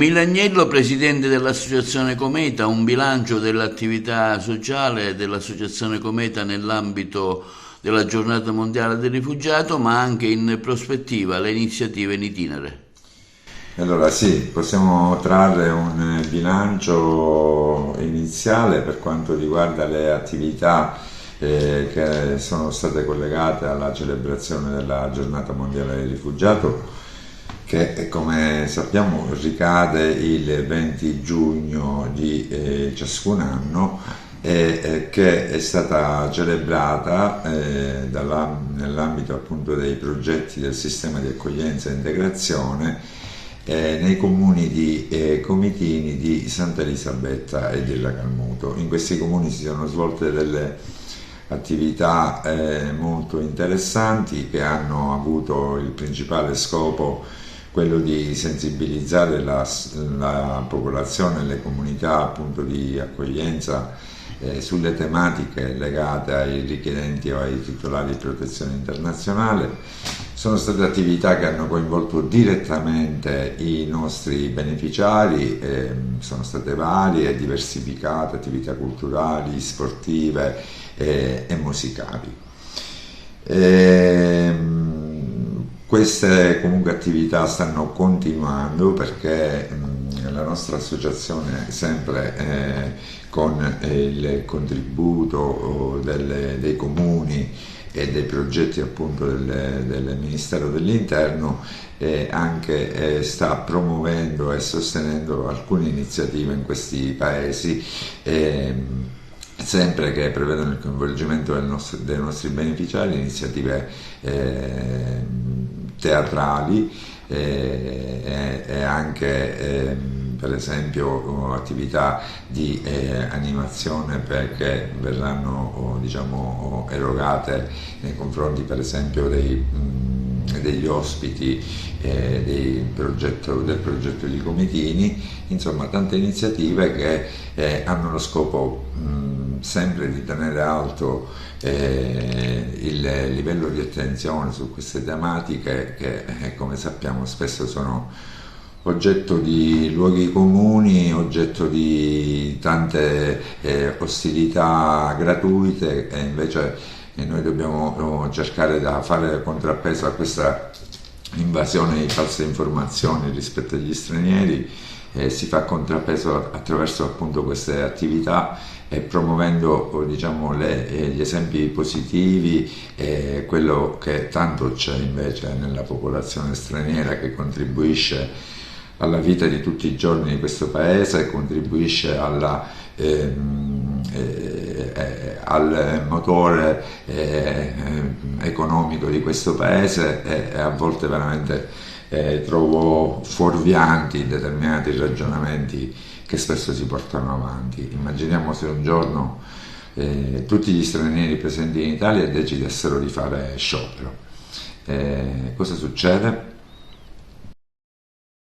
Emilio Agnello, presidente dell'Associazione Cometa, un bilancio dell'attività sociale dell'Associazione Cometa nell'ambito della Giornata Mondiale del Rifugiato, ma anche in prospettiva le iniziative in itinere. Allora sì, possiamo trarre un bilancio iniziale per quanto riguarda le attività che sono state collegate alla celebrazione della Giornata Mondiale del Rifugiato, che come sappiamo ricade il 20 giugno di ciascun anno e che è stata celebrata nell'ambito appunto dei progetti del sistema di accoglienza e integrazione nei comuni di Comitini, di Santa Elisabetta e della Calmuto. In questi comuni si sono svolte delle attività molto interessanti che hanno avuto il principale scopo quello di sensibilizzare la popolazione e le comunità appunto di accoglienza sulle tematiche legate ai richiedenti o ai titolari di protezione internazionale. Sono state attività che hanno coinvolto direttamente i nostri beneficiari, sono state varie e diversificate, attività culturali, sportive e musicali. Queste comunque attività stanno continuando perché la nostra associazione sempre con il contributo dei comuni e dei progetti appunto del Ministero dell'Interno anche sta promuovendo e sostenendo alcune iniziative in questi paesi sempre che prevedono il coinvolgimento dei nostri beneficiari, iniziative teatrali e anche per esempio attività di animazione perché verranno diciamo, erogate nei confronti per esempio degli ospiti del progetto di Comitini, insomma tante iniziative che hanno lo scopo sempre di tenere alto il livello di attenzione su queste tematiche che come sappiamo spesso sono oggetto di luoghi comuni, oggetto di tante ostilità gratuite e invece noi dobbiamo cercare di fare contrappeso a questa invasione di false informazioni rispetto agli stranieri. Si fa contrappeso attraverso appunto queste attività e promuovendo diciamo, gli esempi positivi e quello che tanto c'è invece nella popolazione straniera che contribuisce alla vita di tutti i giorni di questo paese, contribuisce al motore economico di questo paese e a volte veramente trovo fuorvianti determinati ragionamenti che spesso si portano avanti. Immaginiamo se un giorno tutti gli stranieri presenti in Italia decidessero di fare sciopero. Cosa succede?